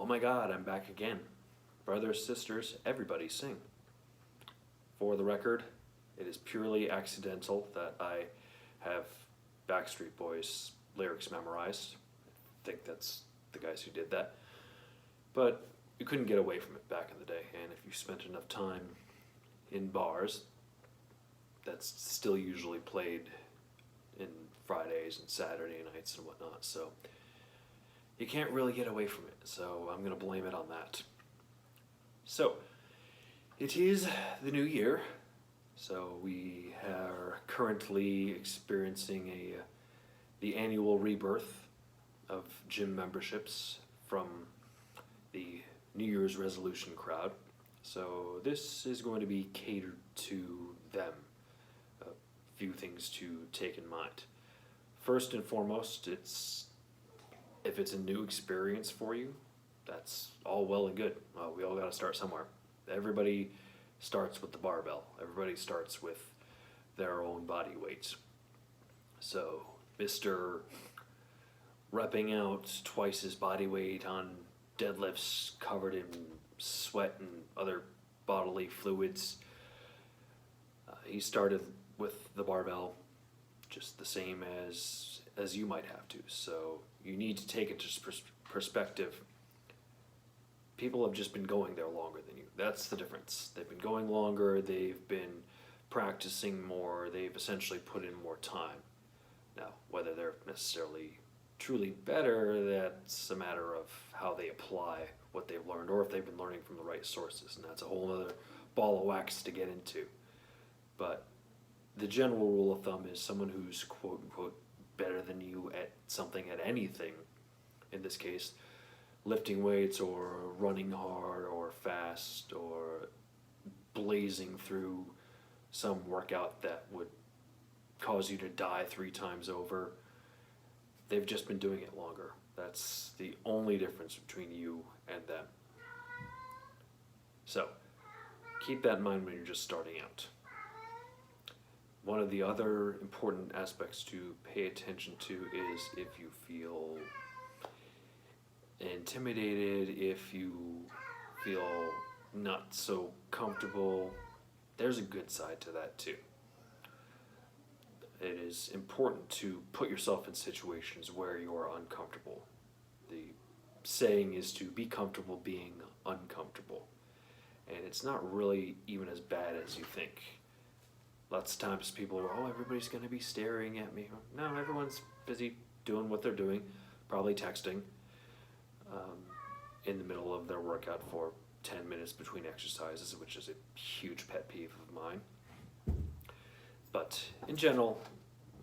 Oh my God, I'm back again. Brothers, sisters, everybody sing. For the record, it is purely accidental that I have Backstreet Boys lyrics memorized. I think that's the guys who did that. But you couldn't get away from it back in the day, and if you spent enough time in bars, that's still usually played in Fridays and Saturday nights and whatnot, so you can't really get away from it, so I'm going to blame it on that. So, it is the new year, so we are currently experiencing the annual rebirth of gym memberships from the New Year's resolution crowd. So this is going to be catered to them. A few things to take in mind. First and foremost, if it's a new experience for you, that's all well and good. We all got to start somewhere. Everybody starts with the barbell. Everybody starts with their own body weight. So, Mr. repping out twice his body weight on deadlifts covered in sweat and other bodily fluids, he started with the barbell just the same as you might have to. So you need to take it to perspective. People have just been going there longer than you. That's the difference. They've been going longer, they've been practicing more, they've essentially put in more time. Now, whether they're necessarily truly better, that's a matter of how they apply what they've learned, or if they've been learning from the right sources, and that's a whole other ball of wax to get into. But the general rule of thumb is someone who's quote unquote better than you at something, at anything, in this case, lifting weights or running hard or fast or blazing through some workout that would cause you to die 3 times over. They've just been doing it longer. That's the only difference between you and them. So, keep that in mind when you're just starting out. One of the other important aspects to pay attention to is if you feel intimidated, if you feel not so comfortable, there's a good side to that too. It is important to put yourself in situations where you're uncomfortable. The saying is to be comfortable being uncomfortable. And it's not really even as bad as you think. Lots of times people are, oh, everybody's going to be staring at me. No, everyone's busy doing what they're doing, probably texting in the middle of their workout for 10 minutes between exercises, which is a huge pet peeve of mine. But in general,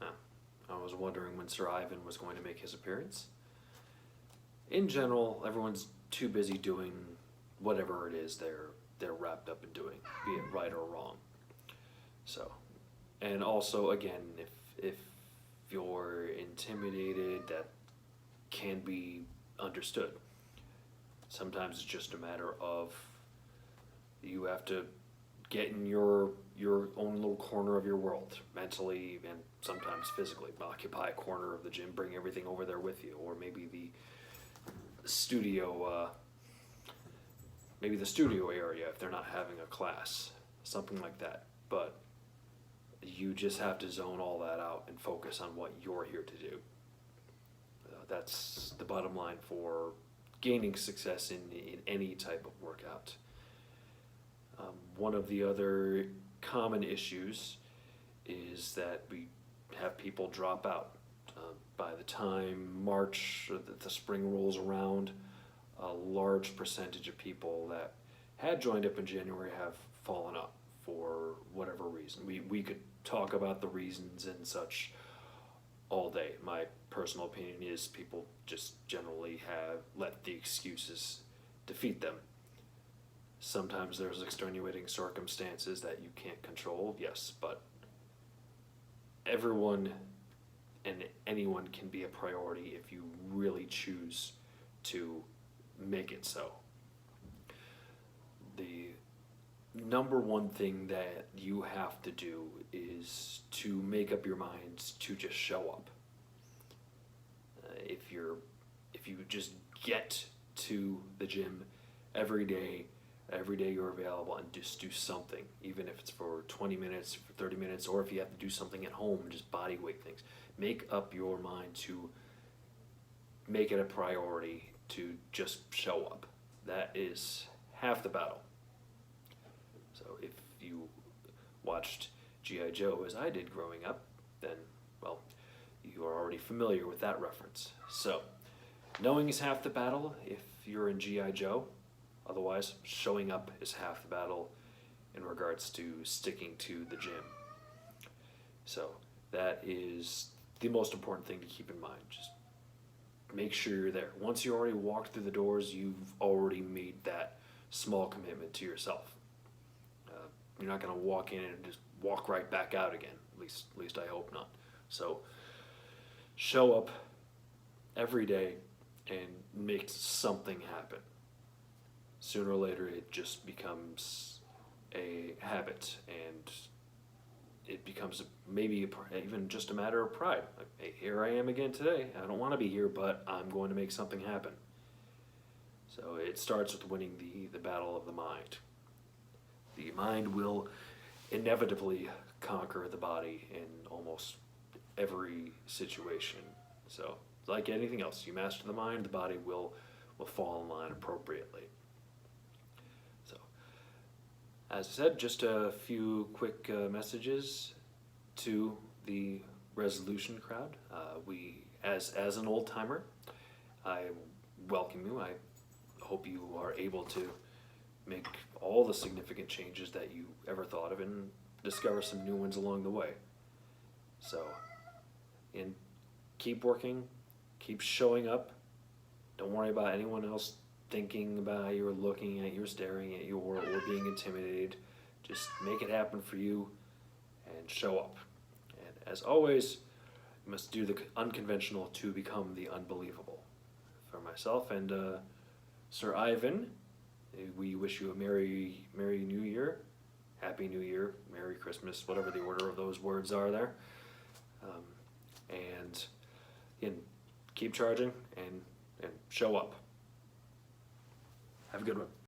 I was wondering when Sir Ivan was going to make his appearance. In general, everyone's too busy doing whatever it is they're wrapped up in doing, be it right or wrong. So, and also again, if you're intimidated, that can be understood. Sometimes it's just a matter of you have to get in your own little corner of your world, mentally and sometimes physically. Occupy a corner of the gym, bring everything over there with you, or maybe the studio area if they're not having a class, something like that. But you just have to zone all that out and focus on what you're here to do. That's the bottom line for gaining success in any type of workout. One of the other common issues is that we have people drop out. By the time March, the spring rolls around, a large percentage of people that had joined up in January have fallen up for whatever reason. We could talk about the reasons and such all day. My personal opinion is people just generally have let the excuses defeat them. Sometimes there's extenuating circumstances that you can't control, yes, but everyone and anyone can be a priority if you really choose to make it so. The number one thing that you have to do is to make up your minds to just show up. If you just get to the gym every day, you're available, and just do something, even if it's for 20 minutes, for 30 minutes, or if you have to do something at home, just body weight things. Make up your mind to make it a priority to just show up. That is half the battle. So if you watched G.I. Joe as I did growing up, then, well, you are already familiar with that reference. So, knowing is half the battle if you're in G.I. Joe. Otherwise, showing up is half the battle in regards to sticking to the gym. So, that is the most important thing to keep in mind. Just make sure you're there. Once you already walked through the doors, you've already made that small commitment to yourself. You're not going to walk in and just walk right back out again. At least I hope not. So show up every day and make something happen. Sooner or later, it just becomes a habit, and it becomes maybe even just a matter of pride. Like, hey, here I am again today. I don't want to be here, but I'm going to make something happen. So it starts with winning the battle of the mind. The mind will inevitably conquer the body in almost every situation. So, like anything else, you master the mind, the body will fall in line appropriately. So, as I said, just a few quick messages to the resolution crowd. As an old timer, I welcome you. I hope you are able to make all the significant changes that you ever thought of and discover some new ones along the way. So, and keep working, keep showing up. Don't worry about anyone else thinking about you or looking at you or staring at you or being intimidated. Just make it happen for you and show up. And as always, you must do the unconventional to become the unbelievable. For myself and Sir Ivan, we wish you a Merry New Year, Happy New Year, Merry Christmas, whatever the order of those words are there. And again, keep charging and show up. Have a good one.